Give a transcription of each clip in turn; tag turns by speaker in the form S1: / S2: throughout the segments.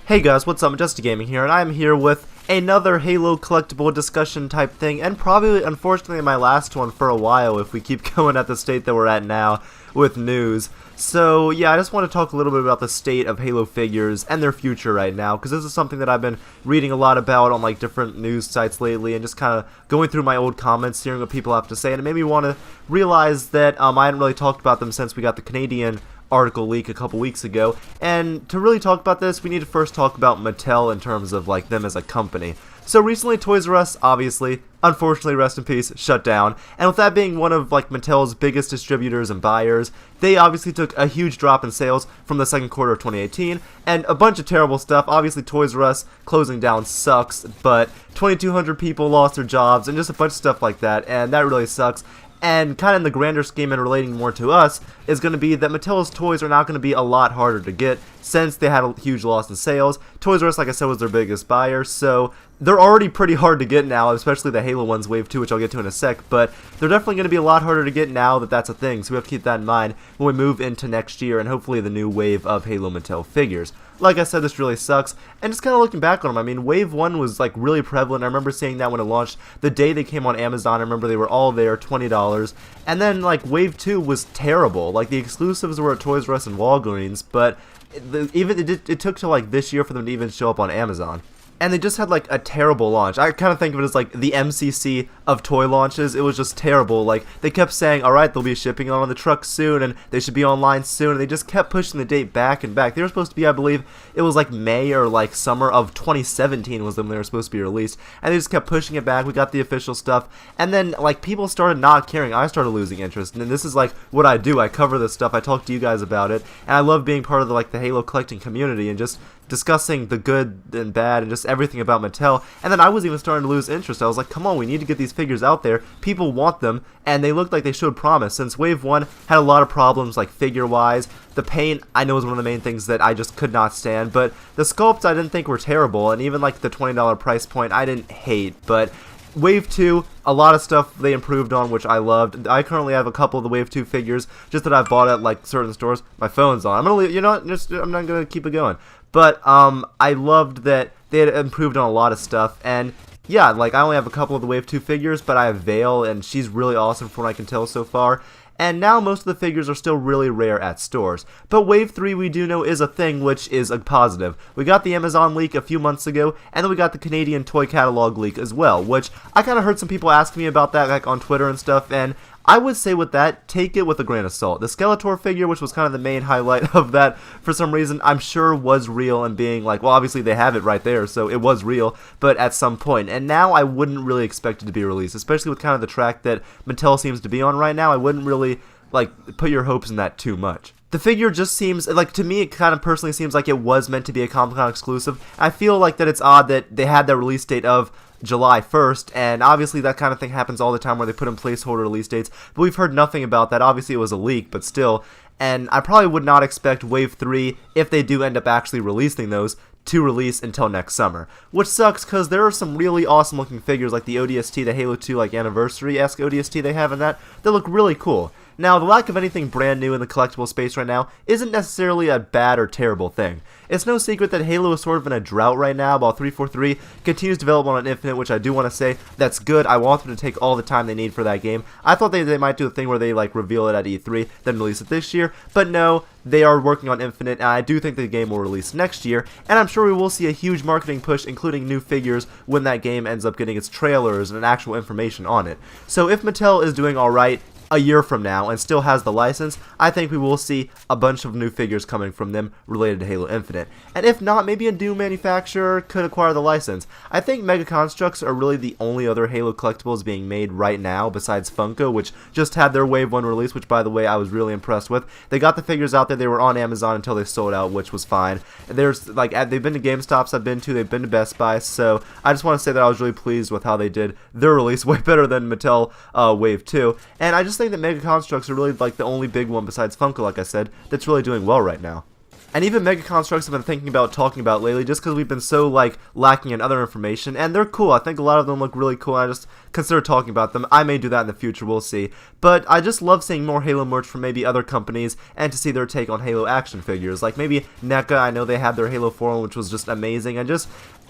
S1: Hey guys, what's up? MajesticGaming here, and I'm here with another Halo collectible discussion type thing, and probably, unfortunately, my last one for a while if we keep going at the state that we're at now with news. So, yeah, I just want to talk a little bit about the state of Halo figures and their future right now, because this is something that I've been reading a lot about on, like, different news sites lately, and just kind of going through my old comments, hearing what people have to say, and it made me want to realize that I hadn't really talked about them since we got the Canadian article leak a couple weeks ago. And to really talk about this, we need to first talk about Mattel in terms of like them as a company. So recently Toys R Us, obviously, unfortunately, rest in peace, shut down. And with that being one of like Mattel's biggest distributors and buyers, they obviously took a huge drop in sales from the second quarter of 2018 and a bunch of terrible stuff. Obviously Toys R Us closing down sucks, but 2,200 people lost their jobs and just a bunch of stuff like that, and that really sucks. And kind of in the grander scheme and relating more to us is going to be that Mattel's toys are now going to be a lot harder to get since they had a huge loss in sales. Toys R Us, like I said, was their biggest buyer, so they're already pretty hard to get now, especially the Halo ones, Wave 2, which I'll get to in a sec, but they're definitely going to be a lot harder to get now that that's a thing, so we have to keep that in mind when we move into next year and hopefully the new wave of Halo Mattel figures. Like I said, this really sucks, and just kind of looking back on them, I mean, Wave 1 was like really prevalent. I remember seeing that when it launched. The day they came on Amazon, I remember they were all there, $20, and then like Wave 2 was terrible. Like the exclusives were at Toys R Us and Walgreens, but it took till like this year for them to even show up on Amazon. And they just had like a terrible launch. I kind of think of it as like the MCC of toy launches. It was just terrible. Like they kept saying, alright, they'll be shipping on the truck soon and they should be online soon, and they just kept pushing the date back and back. They were supposed to be, I believe, it was like May or like summer of 2017 was when they were supposed to be released, and they just kept pushing it back. We got the official stuff, and then like people started not caring. I started losing interest, and this is like what I do. I cover this stuff. I talk to you guys about it, and I love being part of the Halo collecting community and just discussing the good and bad and just everything about Mattel. And then I was even starting to lose interest. I was like, come on, we need to get these figures out there. People want them, and they looked like they showed promise. Since Wave 1 had a lot of problems, like figure-wise, the paint, I know, was one of the main things that I just could not stand, but the sculpts I didn't think were terrible, and even like the $20 price point I didn't hate, but Wave 2, a lot of stuff they improved on, which I loved. I currently have a couple of the Wave 2 figures, just that I've bought at like certain stores. My phone's on. I'm gonna leave, I'm not gonna keep it going. But I loved that they had improved on a lot of stuff, and yeah, like I only have a couple of the Wave 2 figures, but I have Vale, and she's really awesome from what I can tell so far. And now most of the figures are still really rare at stores. But Wave 3 we do know is a thing, which is a positive. We got the Amazon leak a few months ago, and then we got the Canadian toy catalog leak as well, which I kind of heard some people asking me about that like on Twitter and stuff, and I would say with that, take it with a grain of salt. The Skeletor figure, which was kind of the main highlight of that for some reason, I'm sure was real and being like, well, obviously they have it right there, so it was real, but at some point. And now I wouldn't really expect it to be released, especially with kind of the track that Mattel seems to be on right now. I wouldn't really, like, put your hopes in that too much. The figure just seems, like, to me, it kind of personally seems like it was meant to be a Comic-Con exclusive. I feel like that it's odd that they had that release date of July 1st, and obviously that kind of thing happens all the time where they put in placeholder release dates, but we've heard nothing about that. Obviously it was a leak, but still, and I probably would not expect Wave 3, if they do end up actually releasing those, to release until next summer, which sucks because there are some really awesome looking figures like the ODST, the Halo 2 like anniversary-esque ODST they have in that look really cool. Now, the lack of anything brand new in the collectible space right now isn't necessarily a bad or terrible thing. It's no secret that Halo is sort of in a drought right now, while 343 continues development on Infinite, which I do want to say, that's good. I want them to take all the time they need for that game. I thought they might do a thing where they like reveal it at E3, then release it this year, but no, they are working on Infinite, and I do think the game will release next year, and I'm sure we will see a huge marketing push, including new figures, when that game ends up getting its trailers and actual information on it. So if Mattel is doing alright a year from now and still has the license, I think we will see a bunch of new figures coming from them related to Halo Infinite. And if not, maybe a new manufacturer could acquire the license. I think Mega Constructs are really the only other Halo collectibles being made right now besides Funko, which just had their Wave 1 release, which by the way I was really impressed with. They got the figures out there, they were on Amazon until they sold out, which was fine. There's like, they've been to GameStops I've been to, they've been to Best Buy, so I just want to say that I was really pleased with how they did their release, way better than Mattel Wave 2. And I just think that Mega Constructs are really like the only big one besides Funko, like I said, that's really doing well right now. and even Mega Constructs have been thinking about talking about lately, just because we've been so like lacking in other information, and they're cool. I think a lot of them look really cool, and I just consider talking about them. I may do that in the future, we'll see. But I just love seeing more Halo merch from maybe other companies, and to see their take on Halo action figures. Like maybe NECA, I know they had their Halo 4 one, which was just amazing, and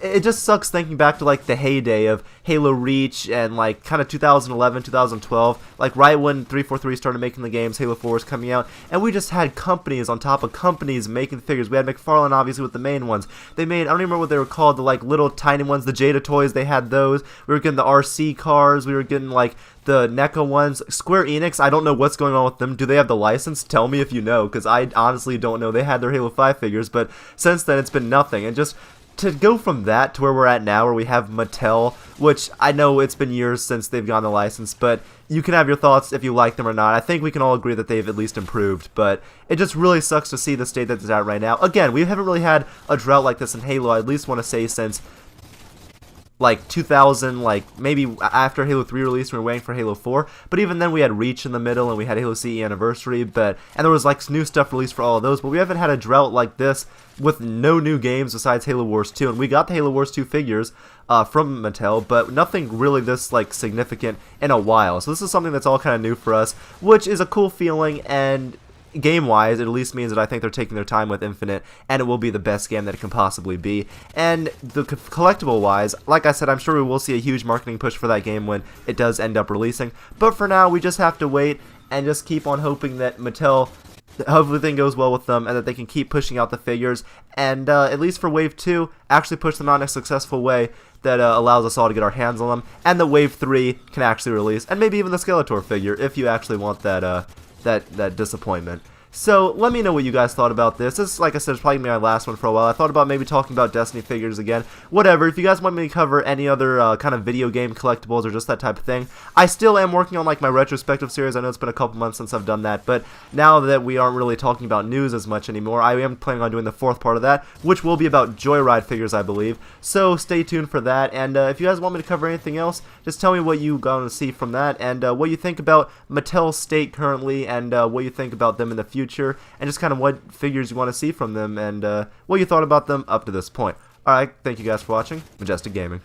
S1: it just sucks thinking back to like the heyday of Halo Reach and like kind of 2011, 2012, like right when 343 started making the games, Halo 4 was coming out, and we just had companies on top of companies making the figures. We had McFarlane obviously with the main ones. They made, I don't even remember what they were called, the like little tiny ones, the Jada toys, they had those. We were getting the RC cars, we were getting like the NECA ones. Square Enix, I don't know what's going on with them. Do they have the license? Tell me if you know, because I honestly don't know. They had their Halo 5 figures, but since then it's been nothing, and just to go from that to where we're at now, where we have Mattel, which I know it's been years since they've gotten the license, but you can have your thoughts if you like them or not. I think we can all agree that they've at least improved, but it just really sucks to see the state that it's at right now. Again, we haven't really had a drought like this in Halo, I at least want to say, since like 2000, like maybe after Halo 3 released, we were waiting for Halo 4, but even then we had Reach in the middle, and we had Halo CE Anniversary, and there was like new stuff released for all of those, but we haven't had a drought like this with no new games besides Halo Wars 2, and we got the Halo Wars 2 figures from Mattel, but nothing really this like significant in a while, so this is something that's all kind of new for us, which is a cool feeling, and game-wise, it at least means that I think they're taking their time with Infinite, and it will be the best game that it can possibly be. And the collectible-wise, like I said, I'm sure we will see a huge marketing push for that game when it does end up releasing. But for now, we just have to wait and just keep on hoping that Mattel, hopefully everything goes well with them, and that they can keep pushing out the figures, and at least for Wave 2, actually push them out in a successful way that allows us all to get our hands on them, and that Wave 3 can actually release, and maybe even the Skeletor figure, if you actually want that that disappointment. So let me know what you guys thought about this. This, like I said, is probably going to be my last one for a while. I thought about maybe talking about Destiny figures again. Whatever, if you guys want me to cover any other kind of video game collectibles or just that type of thing, I still am working on like my retrospective series. I know it's been a couple months since I've done that, but now that we aren't really talking about news as much anymore, I am planning on doing the fourth part of that, which will be about Joyride figures, I believe. So stay tuned for that, and if you guys want me to cover anything else, just tell me what you going to see from that, and what you think about Mattel's state currently, and what you think about them in the future, and just kind of what figures you want to see from them, and what you thought about them up to this point. Alright, thank you guys for watching. Majestic Gaming.